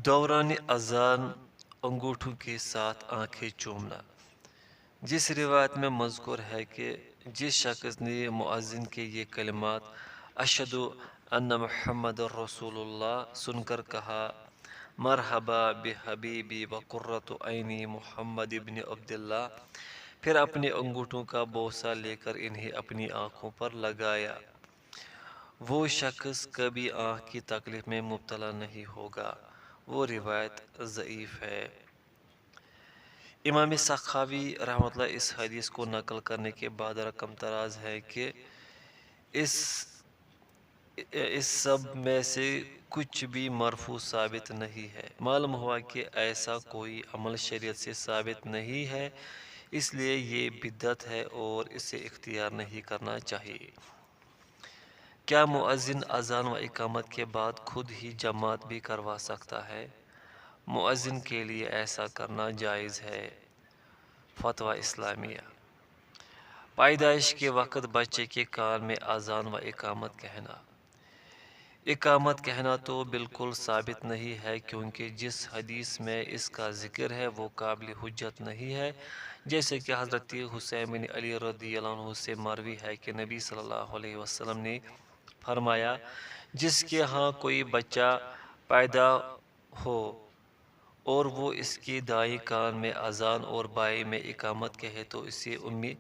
دوران اذان انگوٹھوں کے ساتھ آنکھیں چومنا۔ جس روایت میں مذکور ہے کہ جس شخص نے مؤذن کے یہ کلمات اشہد ان محمد رسول اللہ سن کر کہا مرحبا بحبیبی وقرۃ عینی محمد ابن عبداللہ، پھر اپنے انگوٹھوں کا بوسہ لے کر انہیں اپنی آنکھوں پر لگایا، وہ شخص کبھی آنکھ کی تکلیف میں مبتلا نہیں ہوگا۔ وہ روایت ضعیف ہے۔ امام سخاوی رحمۃ اللہ اس حدیث کو نقل کرنے کے بعد رقم تراز ہے کہ اس سب میں سے کچھ بھی مرفوع ثابت نہیں ہے۔ معلوم ہوا کہ ایسا کوئی عمل شریعت سے ثابت نہیں ہے، اس لیے یہ بدعت ہے اور اسے اختیار نہیں کرنا چاہیے۔ کیا مؤذن اذان و اقامت کے بعد خود ہی جماعت بھی کروا سکتا ہے؟ مؤذن کے لیے ایسا کرنا جائز ہے۔ فتویٰ اسلامیہ۔ پیدائش کے وقت بچے کے کان میں اذان و اقامت کہنا۔ اقامت کہنا تو بالکل ثابت نہیں ہے، کیونکہ جس حدیث میں اس کا ذکر ہے وہ قابل حجت نہیں ہے، جیسے کہ حضرت حسین بن علی رضی اللہ عنہ سے مروی ہے کہ نبی صلی اللہ علیہ وسلم نے فرمایا جس کے ہاں کوئی بچہ پیدا ہو اور وہ اس کے دائیں کان میں اذان اور بائیں میں اقامت کہے تو اسے امی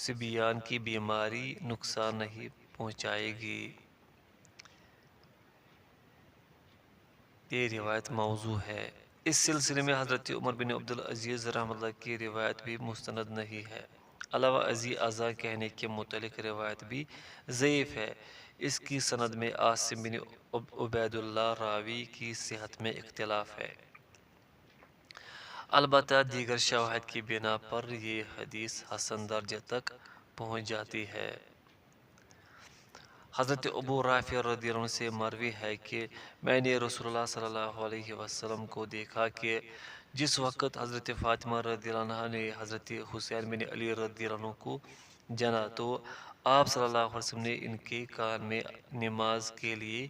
صبیان کی بیماری نقصان نہیں پہنچائے گی۔ یہ روایت موضوع ہے۔ اس سلسلے میں حضرت عمر بن عبدالعزیز رحمۃ اللہ کی روایت بھی مستند نہیں ہے۔ علاوہ ازیں اذان کہنے کے متعلق روایت بھی ضعیف ہے۔ اس کی سند میں عاصم بن عبید اللہ راوی کی صحت میں اختلاف ہے۔ البتہ دیگر شواہد کی بنا پر یہ حدیث حسن درجے تک پہنچ جاتی ہے۔ حضرت ابو رافع رضی اللہ عنہ سے مروی ہے کہ میں نے رسول اللہ صلی اللہ علیہ وسلم کو دیکھا کہ جس وقت حضرت فاطمہ رضی اللہ عنہ نے حضرت حسین بن علی رضی اللہ عنہ کو جنا تو آپ صلی اللہ علیہ وسلم نے ان کے کان میں نماز کے لیے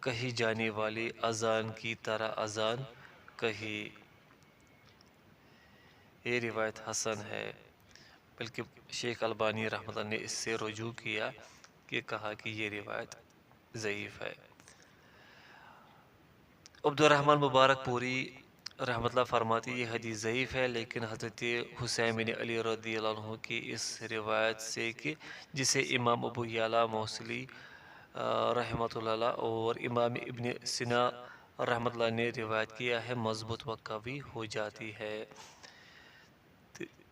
کہی جانے والی اذان کی طرح اذان کہی۔ یہ روایت حسن ہے، بلکہ شیخ البانی رحمۃ اللہ نے اس سے رجوع کیا کہ کہا کہ یہ روایت ضعیف ہے۔ عبد الرحمن مبارک پوری رحمۃ اللہ فرماتے یہ حدیث ضعیف ہے، لیکن حضرت حسین بن علی رضی اللہ عنہ کی اس روایت سے کہ جسے امام ابو یعلا موصلی رحمۃ اللہ اور امام ابن سینا رحمۃ اللہ نے روایت کیا ہے مضبوط و قوی ہو جاتی ہے۔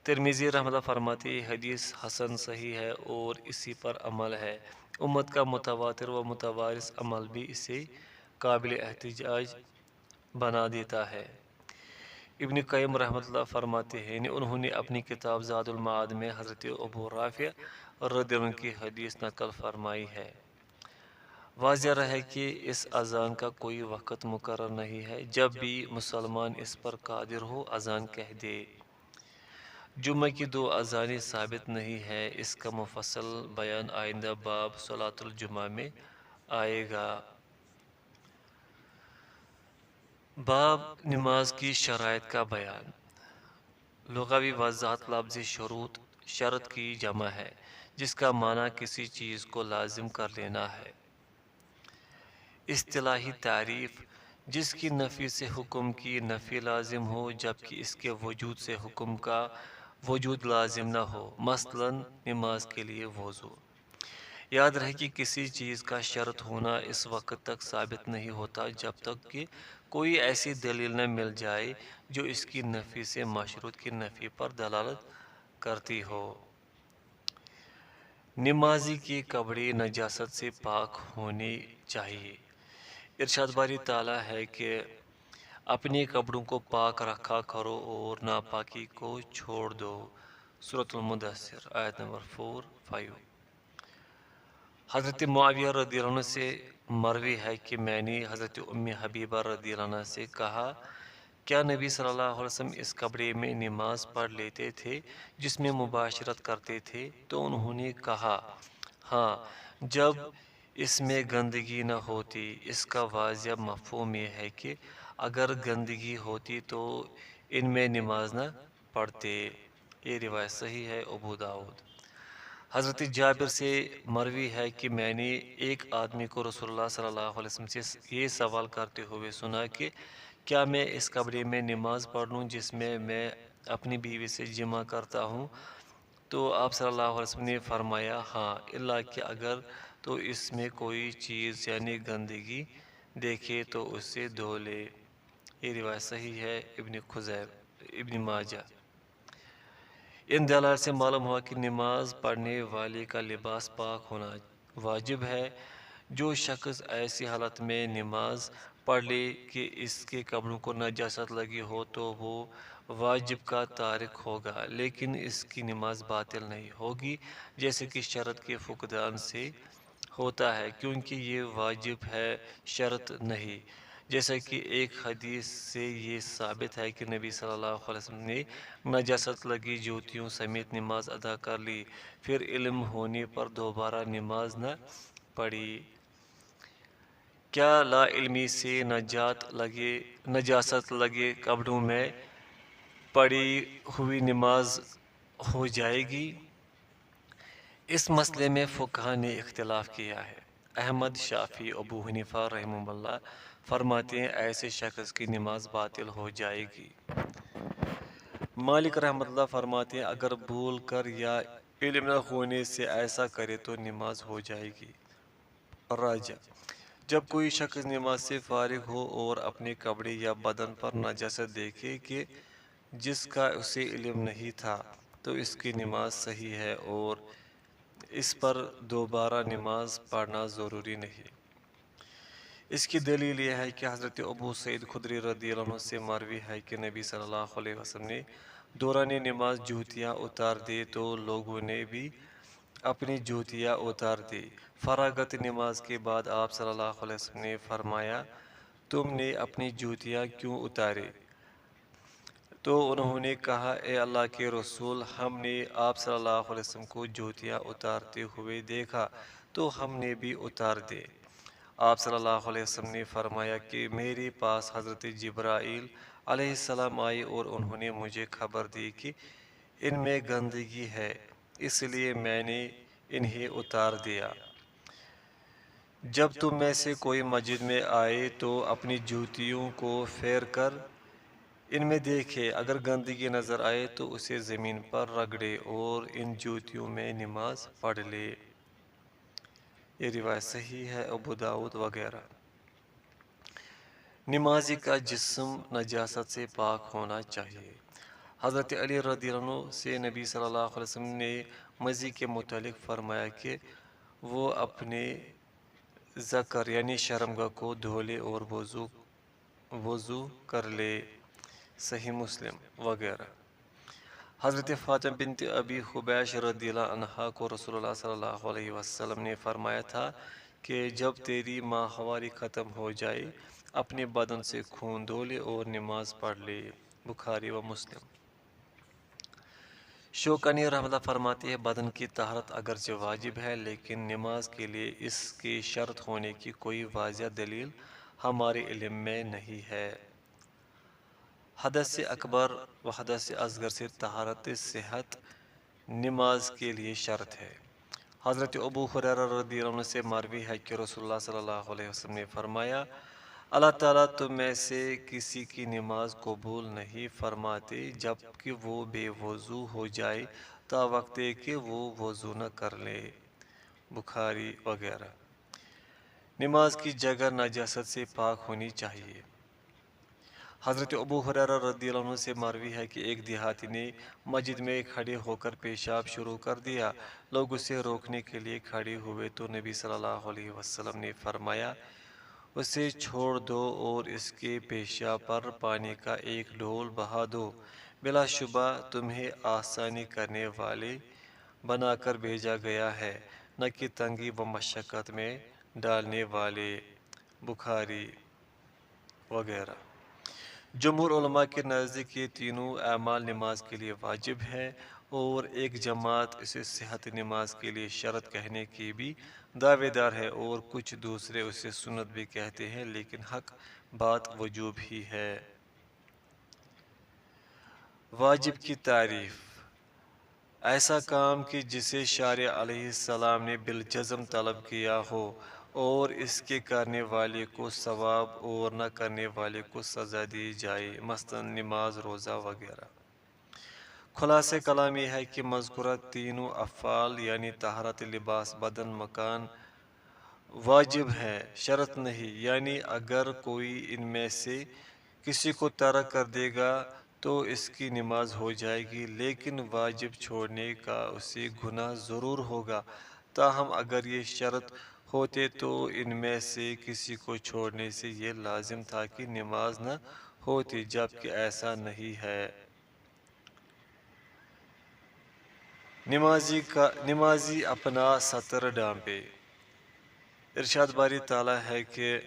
ترمذی رحمۃ اللہ فرماتے یہ حدیث حسن صحیح ہے اور اسی پر عمل ہے۔ امت کا متواتر و متوارث عمل بھی اسے قابل احتجاج بنا دیتا ہے۔ ابن قیم رحمۃ اللہ فرماتے ہیں انہوں نے اپنی کتاب زاد المعاد میں حضرت ابو رافع رضی اللہ عنہ کی حدیث نقل فرمائی ہے۔ واضح رہے کہ اس اذان کا کوئی وقت مقرر نہیں ہے، جب بھی مسلمان اس پر قادر ہو اذان کہہ دے۔ جمعہ کی دو اذانیں ثابت نہیں ہے، اس کا مفصل بیان آئندہ باب صلاۃ الجمعہ میں آئے گا۔ باب نماز کی شرائط کا بیان۔ لغوی وضاحت لفظ شروط شرط کی جمع ہے، جس کا معنی کسی چیز کو لازم کر لینا ہے۔ اصطلاحی تعریف جس کی نفی سے حکم کی نفی لازم ہو جبکہ اس کے وجود سے حکم کا وجود لازم نہ ہو، مثلا نماز کے لیے وضو۔ یاد رہے کہ کسی چیز کا شرط ہونا اس وقت تک ثابت نہیں ہوتا جب تک کہ کوئی ایسی دلیل نہ مل جائے جو اس کی نفی سے مشروط کی نفی پر دلالت کرتی ہو۔ نمازی کے کپڑے نجاست سے پاک ہونے چاہیے۔ ارشاد باری تعالیٰ ہے کہ اپنے کپڑوں کو پاک رکھا کرو اور ناپاکی کو چھوڑ دو۔ سورۃ المدثر آیت نمبر 4-5۔ حضرت معاویہ رضی اللہ عنہ سے مروی ہے کہ میں نے حضرت ام حبیبہ رضی اللہ عنہ سے کہا کیا نبی صلی اللہ علیہ وسلم اس کپڑے میں نماز پڑھ لیتے تھے جس میں مباشرت کرتے تھے؟ تو انہوں نے کہا ہاں، جب اس میں گندگی نہ ہوتی۔ اس کا واضح مفہوم یہ ہے کہ اگر گندگی ہوتی تو ان میں نماز نہ پڑھتے۔ یہ روایت صحیح ہے ابو داؤد۔ حضرت جابر سے مروی ہے کہ میں نے ایک آدمی کو رسول اللہ صلی اللہ علیہ وسلم سے یہ سوال کرتے ہوئے سنا کہ کیا میں اس کمرے میں نماز پڑھ لوں جس میں اپنی بیوی سے جمع کرتا ہوں؟ تو آپ صلی اللہ علیہ وسلم نے فرمایا ہاں، اللہ کہ اگر تو اس میں کوئی چیز یعنی گندگی دیکھے تو اسے دھو لے۔ یہ روایت صحیح ہے ابن ماجہ۔ ان دلائل سے معلوم ہوا کہ نماز پڑھنے والے کا لباس پاک ہونا واجب ہے۔ جو شخص ایسی حالت میں نماز پڑھ لے کہ اس کے کپڑوں کو نجاست لگی ہو تو وہ واجب کا تارک ہوگا، لیکن اس کی نماز باطل نہیں ہوگی جیسے کہ شرط کے فقدان سے ہوتا ہے، کیونکہ یہ واجب ہے، شرط نہیں۔ جیسا کہ ایک حدیث سے یہ ثابت ہے کہ نبی صلی اللہ علیہ وسلم نے نجاست لگی جوتیوں سمیت نماز ادا کر لی، پھر علم ہونے پر دوبارہ نماز نہ پڑھی۔ کیا لا علمی سے نجاست لگے کپڑوں میں پڑی ہوئی نماز ہو جائے گی؟ اس مسئلے میں فقہاء نے اختلاف کیا ہے۔ احمد، شافعی، ابو حنیفہ رحمہ اللہ فرماتے ہیں ایسے شخص کی نماز باطل ہو جائے گی۔ مالک رحمۃ اللہ فرماتے ہیں اگر بھول کر یا علم نہ ہونے سے ایسا کرے تو نماز ہو جائے گی۔ راجہ، جب کوئی شخص نماز سے فارغ ہو اور اپنے کپڑے یا بدن پر نجاست دیکھے کہ جس کا اسے علم نہیں تھا تو اس کی نماز صحیح ہے اور اس پر دوبارہ نماز پڑھنا ضروری نہیں۔ اس کی دلیل یہ ہے کہ حضرت ابو سعید خدری رضی اللہ عنہ سے مروی ہے کہ نبی صلی اللہ علیہ وسلم نے دوران نماز جوتیاں اتار دی تو لوگوں نے بھی اپنی جوتیاں اتار دی۔ فراغت نماز کے بعد آپ صلی اللہ علیہ وسلم نے فرمایا تم نے اپنی جوتیاں کیوں اتاری؟ تو انہوں نے کہا اے اللہ کے رسول، ہم نے آپ صلی اللہ علیہ وسلم کو جوتیاں اتارتے ہوئے دیکھا تو ہم نے بھی اتار دی۔ آپ صلی اللہ علیہ وسلم نے فرمایا کہ میرے پاس حضرت جبرائیل علیہ السلام آئے اور انہوں نے مجھے خبر دی کہ ان میں گندگی ہے، اس لیے میں نے انہیں اتار دیا۔ جب تم میں سے کوئی مسجد میں آئے تو اپنی جوتیوں کو پھیر کر ان میں دیکھے، اگر گندگی نظر آئے تو اسے زمین پر رگڑے اور ان جوتیوں میں نماز پڑھ لے۔ یہ روایت صحیح ہے ابو داؤد وغیرہ۔ نمازی کا جسم نجاست سے پاک ہونا چاہیے۔ حضرت علی رضی اللہ عنہ سے نبی صلی اللہ علیہ وسلم نے مزی کے متعلق فرمایا کہ وہ اپنے ذکر یعنی شرمگاہ کو دھو لے اور وضو کر لے، صحیح مسلم وغیرہ۔ حضرت فاطمہ بنت ابی حبیش رضی اللہ عنہا کو رسول اللہ صلی اللہ علیہ وسلم نے فرمایا تھا کہ جب تیری ماہواری ختم ہو جائے اپنے بدن سے خون دھو لے اور نماز پڑھ لے، بخاری و مسلم۔ شوکانی رحمۃ اللہ فرماتے ہیں بدن کی طہارت اگرچہ واجب ہے لیکن نماز کے لیے اس کی شرط ہونے کی کوئی واضح دلیل ہمارے علم میں نہیں ہے۔ حدث اکبر و حدث اصغر سے طہارت صحت نماز کے لیے شرط ہے۔ حضرت ابو ہریرہ رضی اللہ عنہ سے مروی ہے کہ رسول اللہ صلی اللہ علیہ وسلم نے فرمایا اللہ تعالیٰ تم میں سے کسی کی نماز قبول نہیں فرماتے جب کہ وہ بے وضو ہو جائے تا وقت کہ وہ وضو نہ کر لے، بخاری وغیرہ۔ نماز کی جگہ نجاست سے پاک ہونی چاہیے۔ حضرت ابو ہریرہ رضی اللہ عنہ سے مروی ہے کہ ایک دیہاتی نے مسجد میں کھڑے ہو کر پیشاب شروع کر دیا، لوگ اسے روکنے کے لیے کھڑے ہوئے تو نبی صلی اللہ علیہ وسلم نے فرمایا اسے چھوڑ دو اور اس کے پیشاب پر پانی کا ایک ڈول بہا دو، بلا شبہ تمہیں آسانی کرنے والے بنا کر بھیجا گیا ہے، نہ کہ تنگی و مشقت میں ڈالنے والے، بخاری وغیرہ۔ جمہور علماء کے نزدیک یہ تینوں اعمال نماز کے لیے واجب ہیں، اور ایک جماعت اسے صحت نماز کے لیے شرط کہنے کی بھی دعوے دار ہے، اور کچھ دوسرے اسے سنت بھی کہتے ہیں، لیکن حق بات وجوب ہی ہے۔ واجب کی تعریف: ایسا کام کہ جسے شارع علیہ السلام نے بالجزم طلب کیا ہو اور اس کے کرنے والے کو ثواب اور نہ کرنے والے کو سزا دی جائے، مثلا نماز، روزہ وغیرہ۔ خلاصہ کلام یہ ہے کہ مذکورہ تینوں افعال یعنی طہارت، لباس، بدن، مکان واجب ہے، شرط نہیں، یعنی اگر کوئی ان میں سے کسی کو ترک کر دے گا تو اس کی نماز ہو جائے گی، لیکن واجب چھوڑنے کا اسے گناہ ضرور ہوگا۔ تاہم اگر یہ شرط ہوتے تو ان میں سے کسی کو چھوڑنے سے یہ لازم تھا کہ نماز نہ ہوتی، جبکہ ایسا نہیں ہے۔ نمازی اپنا سطر ڈھانپے۔ ارشاد باری تعالیٰ ہے کہ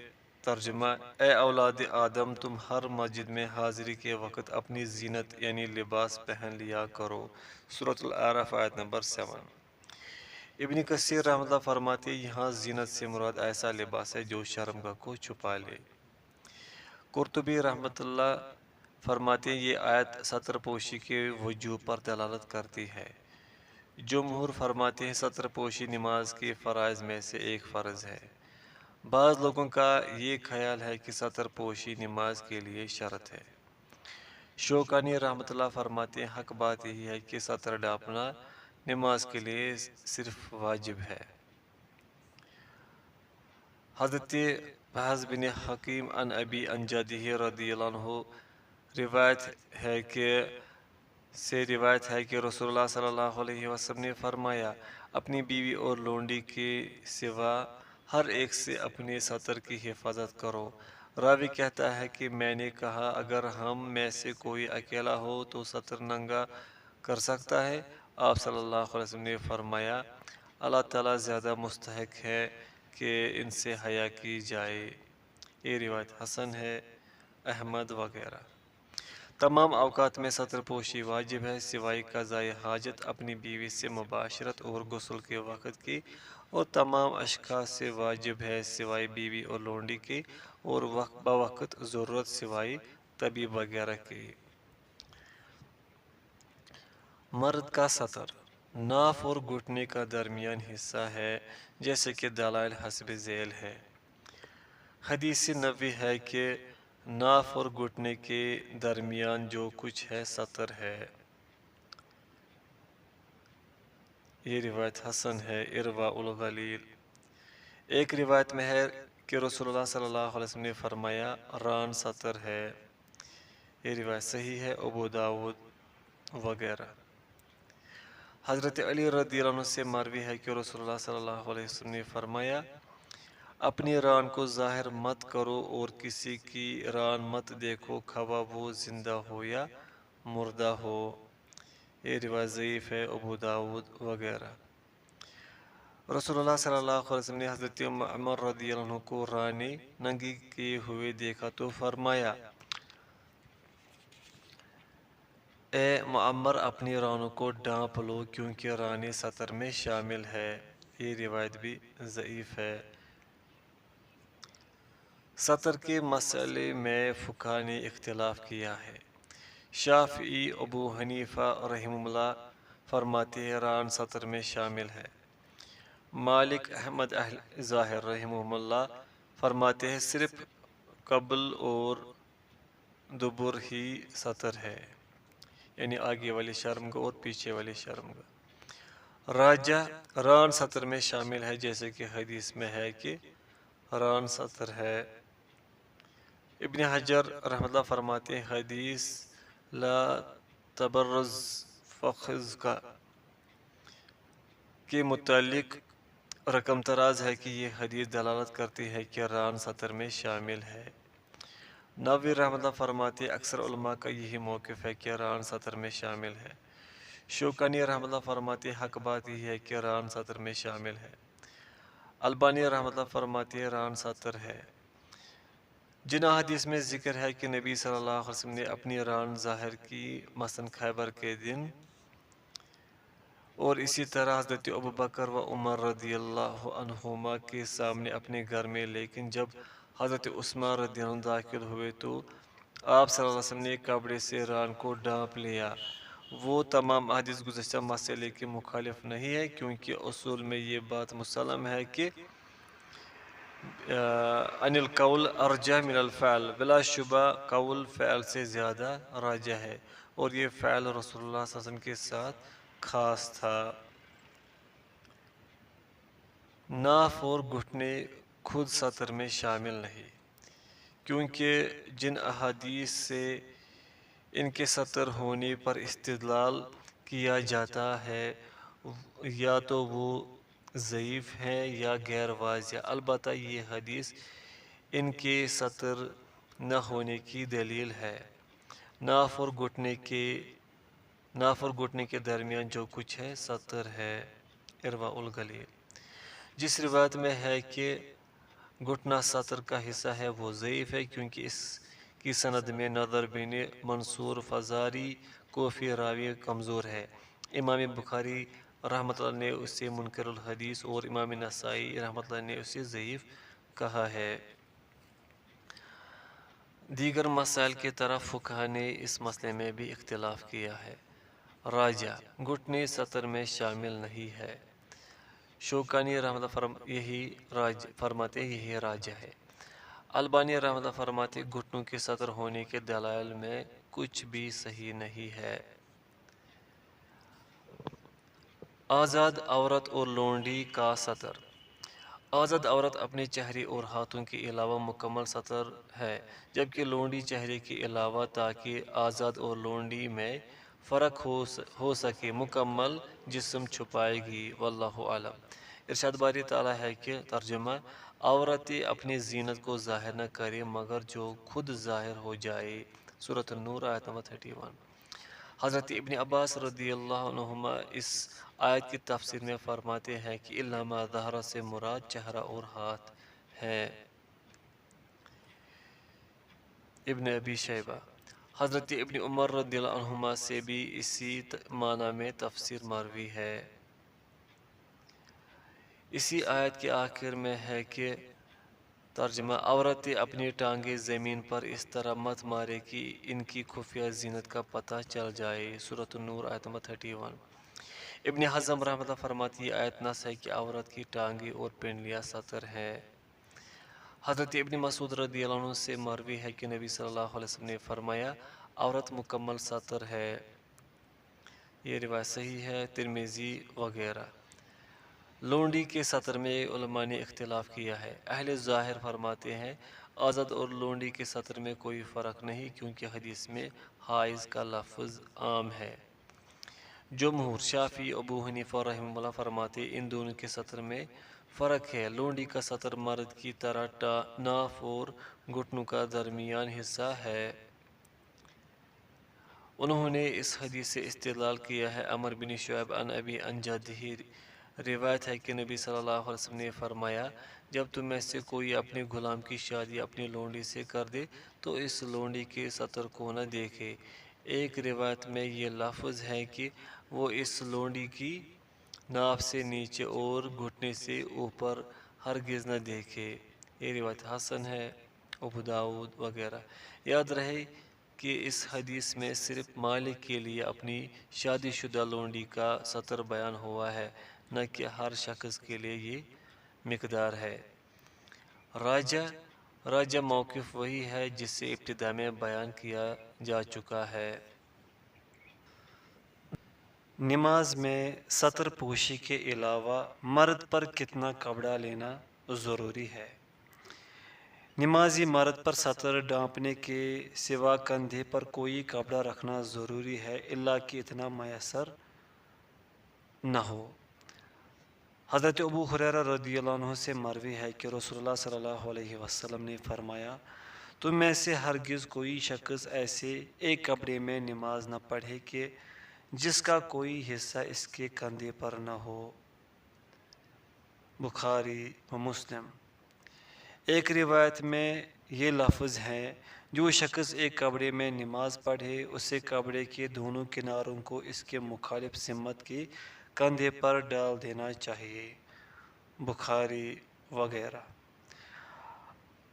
ترجمہ: اے اولاد آدم، تم ہر مسجد میں حاضری کے وقت اپنی زینت یعنی لباس پہن لیا کرو۔ سورۃ الاعراف آیت نمبر 7۔ ابن کثیر رحمۃ اللہ فرماتے ہیں یہاں زینت سے مراد ایسا لباس ہے جو شرمگاہ کو چھپا لے۔ قرطبی رحمۃ اللہ فرماتے ہیں یہ آیت سطر پوشی کے وجوب پر دلالت کرتی ہے۔ جمہور فرماتے ہیں سطر پوشی نماز کے فرائض میں سے ایک فرض ہے۔ بعض لوگوں کا یہ خیال ہے کہ سطر پوشی نماز کے لیے شرط ہے۔ شوکانی رحمۃ اللہ فرماتے ہیں حق بات یہی ہے کہ سطر ڈھانپنا نماز کے لیے صرف واجب ہے۔ حضرت بحز بن حکیم عن ابی عن جدہ رضی اللہ عنہ روایت ہے کہ رسول اللہ صلی اللہ علیہ وسلم نے فرمایا اپنی بیوی اور لونڈی کے سوا ہر ایک سے اپنے سطر کی حفاظت کرو۔ راوی کہتا ہے کہ میں نے کہا اگر ہم میں سے کوئی اکیلا ہو تو سطر ننگا کر سکتا ہے؟ آپ صلی اللہ علیہ وسلم نے فرمایا اللہ تعالیٰ زیادہ مستحق ہے کہ ان سے حیا کی جائے۔ یہ روایت حسن ہے، احمد وغیرہ۔ تمام اوقات میں سطر پوشی واجب ہے سوائے قضائے حاجت، اپنی بیوی سے مباشرت اور غسل کے وقت کی، اور تمام اشخاص سے واجب ہے سوائے بیوی اور لونڈی کے، اور بوقت ضرورت سوائے طبیب وغیرہ کے۔ مرد کا سطر ناف اور گھٹنے کا درمیان حصہ ہے، جیسے کہ دلائل حسب ذیل ہے۔ حدیث نبوی ہے کہ ناف اور گھٹنے کے درمیان جو کچھ ہے سطر ہے۔ یہ روایت حسن ہے، ارواء الغلیل۔ ایک روایت میں ہے کہ رسول اللہ صلی اللہ علیہ وسلم نے فرمایا ران سطر ہے۔ یہ روایت صحیح ہے، ابو داود وغیرہ۔ حضرت علی رضی اللہ عنہ سے مروی ہے کہ رسول اللہ صلی اللہ علیہ وسلم نے فرمایا اپنی ران کو ظاہر مت کرو اور کسی کی ران مت دیکھو خواہ وہ زندہ ہو یا مردہ ہو۔ یہ روایت ضعیف ہے، ابو داود وغیرہ۔ رسول اللہ صلی اللہ علیہ وسلم نے حضرت عمر رضی اللہ عنہ کو رانیں ننگی کیے ہوئے دیکھا تو فرمایا اے معمر اپنی رانوں کو ڈھانپ لو کیونکہ رانیں سطر میں شامل ہے۔ یہ روایت بھی ضعیف ہے۔ سطر کے مسئلے میں فقہاء نے اختلاف کیا ہے۔ شافعی، ابو حنیفہ رحمہ اللہ فرماتے ہیں ران سطر میں شامل ہے۔ مالک، احمد اہل ظاہر رحمہ اللہ فرماتے ہیں صرف قبل اور دبر ہی سطر ہے، یعنی آگے والی شرمگاہ اور پیچھے والی شرمگاہ۔ راجہ ران سطر میں شامل ہے، جیسے کہ حدیث میں ہے کہ ران سطر ہے۔ ابن حجر رحمۃ اللہ فرماتے ہیں حدیث لا تبرز فخذ کا کے متعلق رقم تراز ہے کہ یہ حدیث دلالت کرتی ہے کہ ران سطر میں شامل ہے۔ نووی رحمۃ اللہ فرماتے ہیں اکثر علماء کا یہی موقف ہے کہ ران سطر میں شامل ہے۔ شوکانی رحمۃ اللہ فرماتے ہیں حق بات یہ ہے کہ ران سطر میں شامل ہے۔ البانی رحمۃ اللہ فرماتے ہیں ران سطر ہے۔ جن احادیث میں ذکر ہے کہ نبی صلی اللہ علیہ وسلم نے اپنی ران ظاہر کی مثلا خیبر کے دن، اور اسی طرح حضرت ابوبکر و عمر رضی اللہ عنہما کے سامنے اپنے گھر میں، لیکن جب حضرت عثمان رضی اللہ عنہ داخل ہوئے تو آپ صلی اللہ علیہ وسلم نے کپڑے سے ران کو ڈھانپ لیا۔ وہ تمام احادیث گزشتہ مسئلے کے مخالف نہیں ہے، کیونکہ اصول میں یہ بات مسلم ہے کہ ان القول ارجح من الفعل، بلا شبہ قول فعل سے زیادہ راجح ہے، اور یہ فعل رسول اللہ صلی اللہ علیہ وسلم کے ساتھ خاص تھا۔ ناف اور گھٹنے خود سطر میں شامل نہیں، کیونکہ جن احادیث سے ان کے سطر ہونے پر استدلال کیا جاتا ہے یا تو وہ ضعیف ہیں یا غیر واضح۔ البتہ یہ حدیث ان کے سطر نہ ہونے کی دلیل ہے۔ ناف اور گھٹنے کے درمیان جو کچھ ہے سطر ہے۔ ارواء الغلیل۔ جس روایت میں ہے کہ گھٹنا سطر کا حصہ ہے وہ ضعیف ہے، کیونکہ اس کی سند میں نضر بن منصور فزاری کوفی راوی کمزور ہے۔ امام بخاری رحمۃ اللہ نے اسے منکر الحدیث اور امام نسائی رحمۃ اللہ نے اسے ضعیف کہا ہے۔ دیگر مسائل کی طرح فقہا نے اس مسئلے میں بھی اختلاف کیا ہے۔ راجہ گھٹنے سطر میں شامل نہیں ہے۔ شوکانی رحمۃ اللہ فرماتے یہی راجہ ہے۔ البانی رحمۃ اللہ فرماتے گھٹنوں کے سطر ہونے کے دلائل میں کچھ بھی صحیح نہیں ہے۔ آزاد عورت اور لونڈی کا سطر۔ آزاد عورت اپنے چہرے اور ہاتھوں کے علاوہ مکمل سطر ہے، جبکہ لونڈی چہرے کے علاوہ تاکہ آزاد اور لونڈی میں فرق ہو سکے مکمل جسم چھپائے گی۔ واللہ اعلم۔ ارشاد باری تعالیٰ ہے کہ ترجمہ، عورتیں اپنی زینت کو ظاہر نہ کریں مگر جو خود ظاہر ہو جائے۔ سورۃ النور آیت نمبر 31۔ حضرت ابن عباس رضی اللہ عنہما اس آیت کی تفسیر میں فرماتے ہیں کہ الا ما ظہر سے مراد چہرہ اور ہاتھ ہے۔ ابن ابی شیبہ۔ حضرت ابن عمر رضی اللہ عنہما سے بھی اسی معنی میں تفسیر مروی ہے۔ اسی آیت کے آخر میں ہے کہ ترجمہ، عورتیں اپنی ٹانگیں زمین پر اس طرح مت مارے کہ ان کی خفیہ زینت کا پتہ چل جائے۔ سورۃ النور آیت نمبر 31۔ ابن حزم رحمۃ اللہ فرماتی یہ آیت نص ہے کہ عورت کی ٹانگیں اور پنڈلیاں سطر ہے۔ حضرت ابن مسعود رضی اللہ عنہ سے مروی ہے کہ نبی صلی اللہ علیہ وسلم نے فرمایا عورت مکمل سطر ہے۔ یہ روایت صحیح ہے، ترمذی وغیرہ۔ لونڈی کے سطر میں علماء نے اختلاف کیا ہے۔ اہل ظاہر فرماتے ہیں آزاد اور لونڈی کے سطر میں کوئی فرق نہیں، کیونکہ حدیث میں حائض کا لفظ عام ہے۔ جمہور شافعی ابو حنیفہ رحمہ اللہ فرماتے ان دونوں کے سطر میں فرق ہے۔ لونڈی کا سطر مرد کی طرح ناف اور گھٹنوں کا درمیان حصہ ہے۔ انہوں نے اس حدیث سے استدلال کیا ہے۔ عمر بن شعیب عن ابی عن جدہ روایت ہے کہ نبی صلی اللہ علیہ وسلم نے فرمایا جب تم میں سے کوئی اپنے غلام کی شادی اپنی لونڈی سے کر دے تو اس لونڈی کے سطر کو نہ دیکھے۔ ایک روایت میں یہ لفظ ہے کہ وہ اس لونڈی کی ناف سے نیچے اور گھٹنے سے اوپر ہرگز نہ دیکھے۔ یہ روایت حسن ہے، ابو داؤد وغیرہ۔ یاد رہے کہ اس حدیث میں صرف مالک کے لیے اپنی شادی شدہ لونڈی کا سطر بیان ہوا ہے، نہ کہ ہر شخص کے لیے یہ مقدار ہے۔ راجہ موقف وہی ہے جسے ابتدا میں بیان کیا جا چکا ہے۔ نماز میں سطر پوشی کے علاوہ مرد پر کتنا کپڑا لینا ضروری ہے؟ نمازی مرد پر سطر ڈھانپنے کے سوا کندھے پر کوئی کپڑا رکھنا ضروری ہے، الا کہ اتنا میسر نہ ہو۔ حضرت ابو ہریرہ رضی اللہ عنہ سے مروی ہے کہ رسول اللہ صلی اللہ علیہ وسلم نے فرمایا تم میں سے ہرگز کوئی شخص ایسے ایک کپڑے میں نماز نہ پڑھے کہ جس کا کوئی حصہ اس کے کندھے پر نہ ہو۔ بخاری و مسلم۔ ایک روایت میں یہ لفظ ہیں، جو شخص ایک کپڑے میں نماز پڑھے اسے کپڑے کے دونوں کناروں کو اس کے مخالف سمت کے کندھے پر ڈال دینا چاہیے، بخاری وغیرہ۔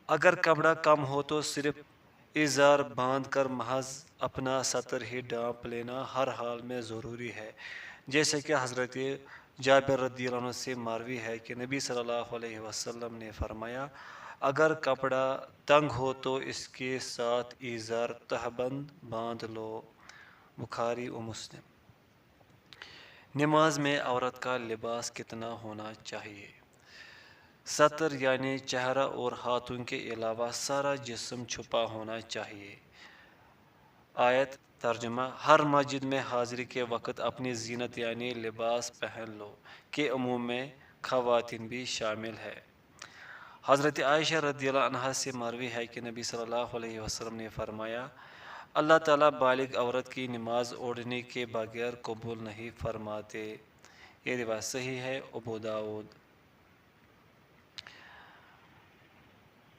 اگر کپڑا کم ہو تو صرف ازار باندھ کر محض اپنا سطر ہی ڈھانپ لینا ہر حال میں ضروری ہے، جیسے کہ حضرت جابر رضی اللہ عنہ سے مروی ہے کہ نبی صلی اللہ علیہ وسلم نے فرمایا، اگر کپڑا تنگ ہو تو اس کے ساتھ ازار تہبند باندھ لو، بخاری و مسلم۔ نماز میں عورت کا لباس کتنا ہونا چاہیے؟ سطر یعنی چہرہ اور ہاتھوں کے علاوہ سارا جسم چھپا ہونا چاہیے۔ آیت ترجمہ: ہر مسجد میں حاضری کے وقت اپنی زینت یعنی لباس پہن لو کے عموم میں خواتین بھی شامل ہے۔ حضرت عائشہ رضی اللہ عنہا سے مروی ہے کہ نبی صلی اللہ علیہ وسلم نے فرمایا، اللہ تعالیٰ بالغ عورت کی نماز اوڑھنے کے بغیر قبول نہیں فرماتے۔ یہ روایت صحیح ہے، ابو داؤد۔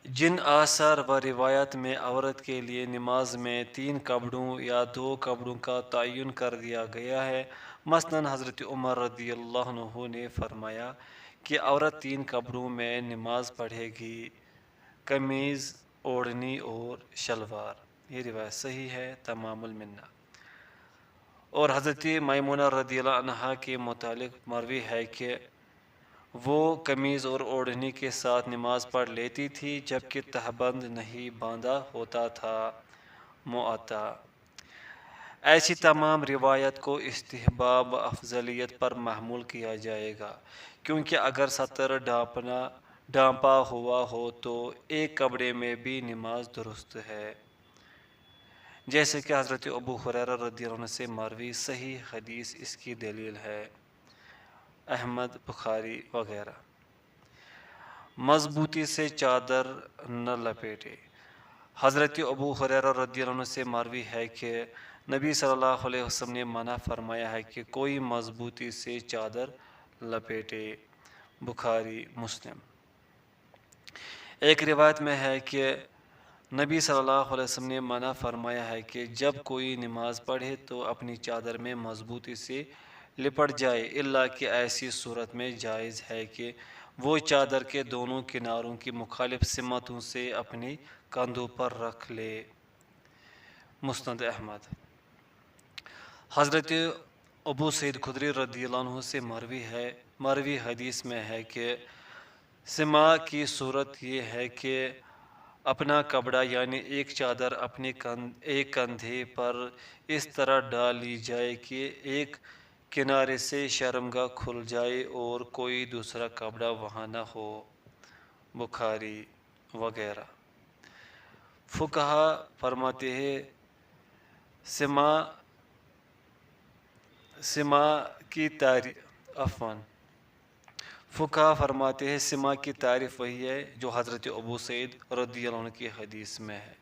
جن آثار و روایات میں عورت کے لیے نماز میں 3 کپڑوں یا 2 کپڑوں کا تعین کر دیا گیا ہے، مثلاً حضرت عمر رضی اللہ عنہ نے فرمایا کہ عورت 3 کپڑوں میں نماز پڑھے گی، قمیض، اوڑھنی اور شلوار۔ یہ روایت صحیح ہے، تمام المنہ۔ اور حضرت میمونہ رضی اللہ عنہا کے متعلق مروی ہے کہ وہ قمیض اور اوڑھنی کے ساتھ نماز پڑھ لیتی تھی جبکہ تہبند نہیں باندھا ہوتا تھا، معطا۔ ایسی تمام روایت کو استحباب و افضلیت پر محمول کیا جائے گا، کیونکہ اگر سطر ڈھانپا ہوا ہو تو ایک کپڑے میں بھی نماز درست ہے، جیسے کہ حضرت ابو ہریرہ رضی اللہ عنہ سے مروی صحیح حدیث اس کی دلیل ہے، احمد، بخاری وغیرہ۔ مضبوطی سے چادر نہ لپیٹے۔ حضرت ابو ہریرہ رضی اللہ عنہ سے مروی ہے کہ نبی صلی اللہ علیہ وسلم نے منع فرمایا ہے کہ کوئی مضبوطی سے چادر لپیٹے، بخاری مسلم۔ ایک روایت میں ہے کہ نبی صلی اللہ علیہ وسلم نے منع فرمایا ہے کہ جب کوئی نماز پڑھے تو اپنی چادر میں مضبوطی سے لپٹ جائے، الا کہ ایسی صورت میں جائز ہے کہ وہ چادر کے دونوں کناروں کی مخالف سمتوں سے اپنے کندھوں پر رکھ لے، مسند احمد۔ حضرت ابو سعید خدری رضی اللہ عنہ سے مروی حدیث میں ہے کہ سما کی صورت یہ ہے کہ اپنا کپڑا یعنی ایک چادر اپنے ایک کندھے پر اس طرح ڈال لی جائے کہ ایک کنارے سے شرمگاہ کھل جائے اور کوئی دوسرا کپڑا وہاں نہ ہو، بخاری وغیرہ۔ فقہا فرماتے ہیں سما کی تعریف وہی ہے جو حضرت ابو سعید رضی اللہ عنہ کی حدیث میں ہے۔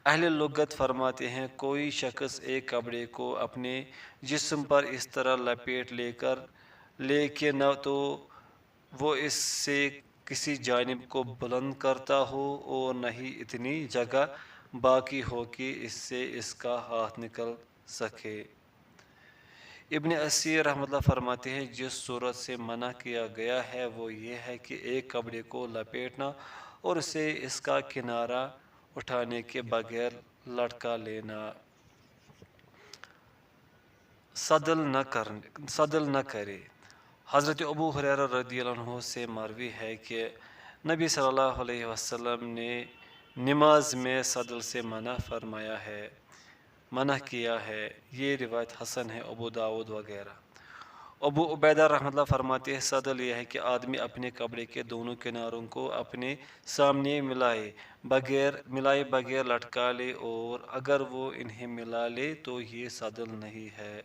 اہل لغت فرماتے ہیں کوئی شخص ایک کپڑے کو اپنے جسم پر اس طرح لپیٹ لے کہ نہ تو وہ اس سے کسی جانب کو بلند کرتا ہو اور نہ ہی اتنی جگہ باقی ہو کہ اس سے اس کا ہاتھ نکل سکے۔ ابن اسیر رحمۃ اللہ فرماتے ہیں جس صورت سے منع کیا گیا ہے وہ یہ ہے کہ ایک کپڑے کو لپیٹنا اور اسے اس کا کنارہ اٹھانے کے بغیر لٹکا لینا، صدل نہ کرے۔ حضرت ابو ہریرہ رضی اللہ عنہ سے مروی ہے کہ نبی صلی اللہ علیہ وسلم نے نماز میں صدل سے منع کیا ہے، یہ روایت حسن ہے، ابو داؤد وغیرہ۔ ابو عبیدہ رحمۃ اللہ فرماتے ہیں صدل یہ ہے کہ آدمی اپنے کپڑے کے دونوں کناروں کو اپنے سامنے ملائے بغیر لٹکا لے، اور اگر وہ انہیں ملا لے تو یہ صدل نہیں ہے۔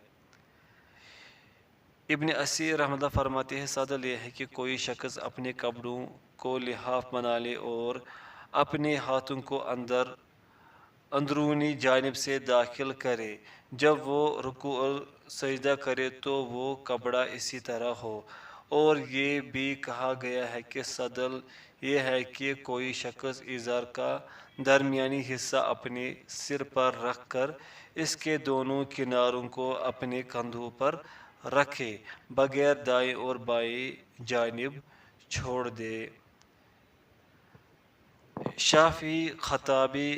ابن اسیر رحمۃ اللہ فرماتے ہیں صدل یہ ہے کہ کوئی شخص اپنے کپڑوں کو لحاف بنا لے اور اپنے ہاتھوں کو اندرونی جانب سے داخل کرے، جب وہ رکوع اور سجدہ کرے تو وہ کپڑا اسی طرح ہو۔ اور یہ بھی کہا گیا ہے کہ صدل یہ ہے کہ کوئی شخص ازار کا درمیانی حصہ اپنے سر پر رکھ کر اس کے دونوں کناروں کو اپنے کندھوں پر رکھے بغیر دائیں اور بائیں جانب چھوڑ دے۔ شافعی خطابی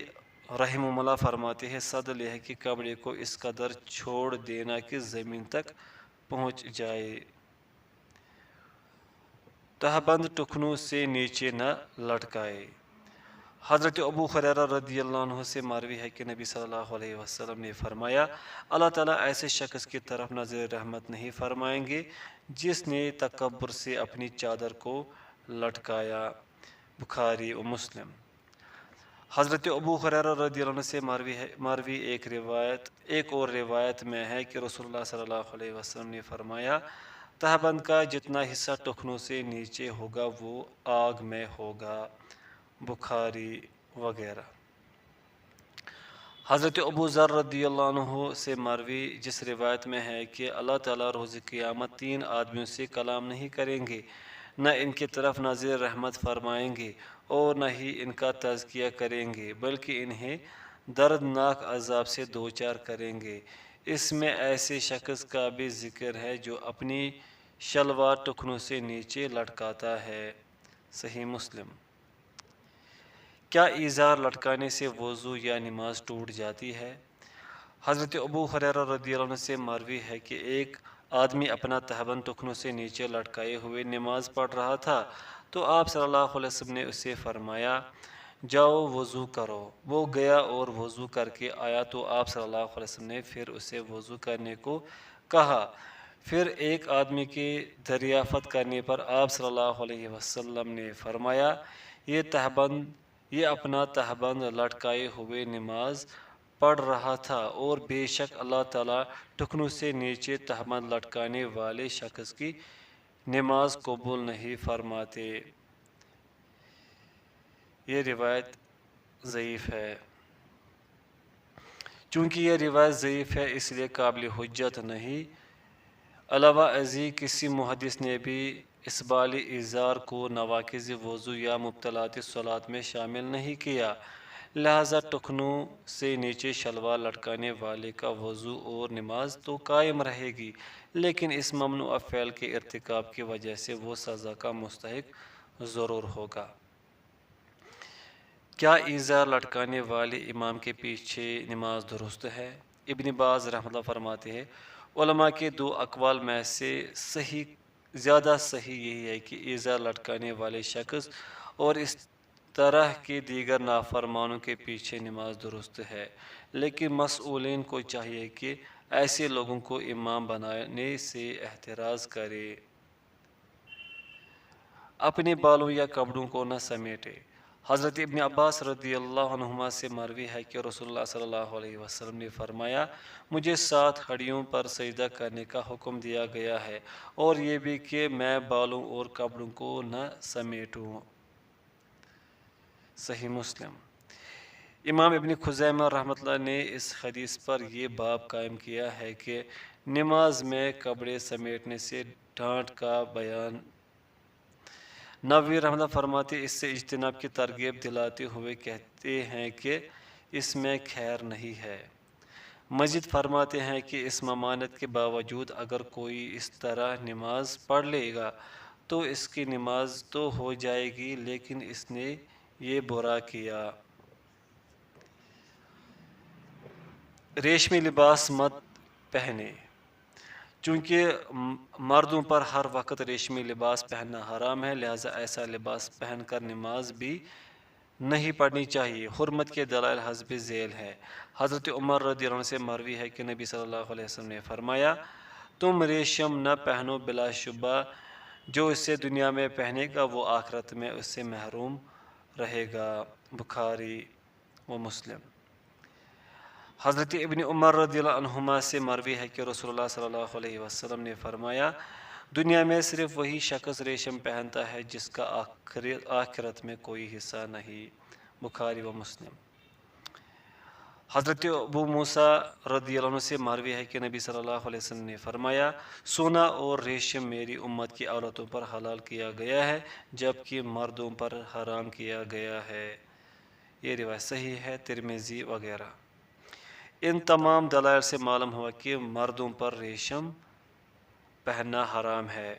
رحمہ اللہ فرماتے ہیں سدل یہ ہے کہ کپڑے کو اس قدر چھوڑ دینا کہ زمین تک پہنچ جائے، تہبند ٹخنوں سے نیچے نہ لٹکائے۔ حضرت ابو ہریرہ رضی اللہ عنہ سے مروی ہے کہ نبی صلی اللہ علیہ وسلم نے فرمایا اللہ تعالیٰ ایسے شخص کی طرف نظر رحمت نہیں فرمائیں گے جس نے تکبر سے اپنی چادر کو لٹکایا۔ بخاری و مسلم۔ حضرت ابو ہریرہ رضی اللہ عنہ سے مروی ایک اور روایت میں ہے کہ رسول اللہ صلی اللہ علیہ وسلم نے فرمایا تہبند کا جتنا حصہ ٹخنوں سے نیچے ہوگا وہ آگ میں ہوگا۔ بخاری وغیرہ۔ حضرت ابو ذر رضی اللہ عنہ سے مروی جس روایت میں ہے کہ اللہ تعالیٰ روز قیامت 3 آدمیوں سے کلام نہیں کریں گے، نہ ان کی طرف نظر رحمت فرمائیں گے اور نہ ہی ان کا تزکیہ کریں گے بلکہ انہیں دردناک عذاب سے دوچار کریں گے۔ اس میں ایسے شخص کا بھی ذکر ہے جو اپنی شلوار ٹخنوں سے نیچے لٹکاتا ہے۔ صحیح مسلم۔ کیا ازار لٹکانے سے وضو یا نماز ٹوٹ جاتی ہے؟ حضرت ابو ہریرہ رضی اللہ عنہ سے مروی ہے کہ ایک آدمی اپنا تہبند ٹخنوں سے نیچے لٹکائے ہوئے نماز پڑھ رہا تھا تو آپ صلی اللہ علیہ وسلم نے اسے فرمایا جاؤ وضو کرو۔ وہ گیا اور وضو کر کے آیا تو آپ صلی اللہ علیہ وسلم نے پھر اسے وضو کرنے کو کہا۔ پھر ایک آدمی کی دریافت کرنے پر آپ صلی اللہ علیہ وسلم نے فرمایا یہ اپنا تہبند لٹکائے ہوئے نماز پڑھ رہا تھا اور بے شک اللہ تعالیٰ ٹخنوں سے نیچے تہبند لٹکانے والے شخص کی نماز قبول نہیں فرماتے۔ یہ روایت ضعیف ہے۔ چونکہ یہ روایت ضعیف ہے اس لیے قابل حجت نہیں۔ علاوہ ازیں کسی محدث نے بھی اسبال ازار کو نواقض وضو یا مبطلات صلاۃ میں شامل نہیں کیا، لہذا ٹخنوں سے نیچے شلوار لٹکانے والے کا وضو اور نماز تو قائم رہے گی لیکن اس ممنوع فعل کے ارتکاب کی وجہ سے وہ سزا کا مستحق ضرور ہوگا۔ کیا ازار لٹکانے والے امام کے پیچھے نماز درست ہے؟ ابن باز رحمۃ اللہ فرماتے ہیں علماء کے 2 اقوال میں سے زیادہ صحیح یہی ہے کہ ازار لٹکانے والے شخص اور اس طرح کے دیگر نافرمانوں کے پیچھے نماز درست ہے، لیکن مسئولین کو چاہیے کہ ایسے لوگوں کو امام بنانے سے احتراز کرے۔ اپنے بالوں یا کپڑوں کو نہ سمیٹے۔ حضرت ابن عباس رضی اللہ عنہما سے مروی ہے کہ رسول اللہ صلی اللہ علیہ وسلم نے فرمایا مجھے 7 ہڈیوں پر سجدہ کرنے کا حکم دیا گیا ہے اور یہ بھی کہ میں بالوں اور کپڑوں کو نہ سمیٹوں۔ صحیح مسلم۔ امام ابن خزیمہ رحمۃ اللہ نے اس حدیث پر یہ باب قائم کیا ہے کہ نماز میں کپڑے سمیٹنے سے ڈانٹ کا بیان۔ نووی رحمۃ اللہ فرماتے اس سے اجتناب کی ترغیب دلاتے ہوئے کہتے ہیں کہ اس میں خیر نہیں ہے۔ مزید فرماتے ہیں کہ اس ممانعت کے باوجود اگر کوئی اس طرح نماز پڑھ لے گا تو اس کی نماز تو ہو جائے گی لیکن اس نے یہ برا کیا۔ ریشمی لباس مت پہنے۔ چونکہ مردوں پر ہر وقت ریشمی لباس پہننا حرام ہے لہذا ایسا لباس پہن کر نماز بھی نہیں پڑھنی چاہیے۔ حرمت کے دلائل حسب ذیل ہے۔ حضرت عمر رضی اللہ عنہ سے مروی ہے کہ نبی صلی اللہ علیہ وسلم نے فرمایا تم ریشم نہ پہنو بلا شبہ جو اسے دنیا میں پہنے گا وہ آخرت میں اس سے محروم رہے گا۔ بخاری و مسلم۔ حضرت ابن عمر رضی اللہ عنہما سے مروی ہے کہ رسول اللہ صلی اللہ علیہ وسلم نے فرمایا دنیا میں صرف وہی شخص ریشم پہنتا ہے جس کا آخرت میں کوئی حصہ نہیں۔ بخاری و مسلم۔ حضرت ابو موسیٰ رضی اللہ عنہ سے مروی ہے کہ نبی صلی اللہ علیہ وسلم نے فرمایا سونا اور ریشم میری امت کی عورتوں پر حلال کیا گیا ہے جبکہ مردوں پر حرام کیا گیا ہے۔ یہ روایت صحیح ہے، ترمذی وغیرہ۔ ان تمام دلائل سے معلوم ہوا کہ مردوں پر ریشم پہننا حرام ہے۔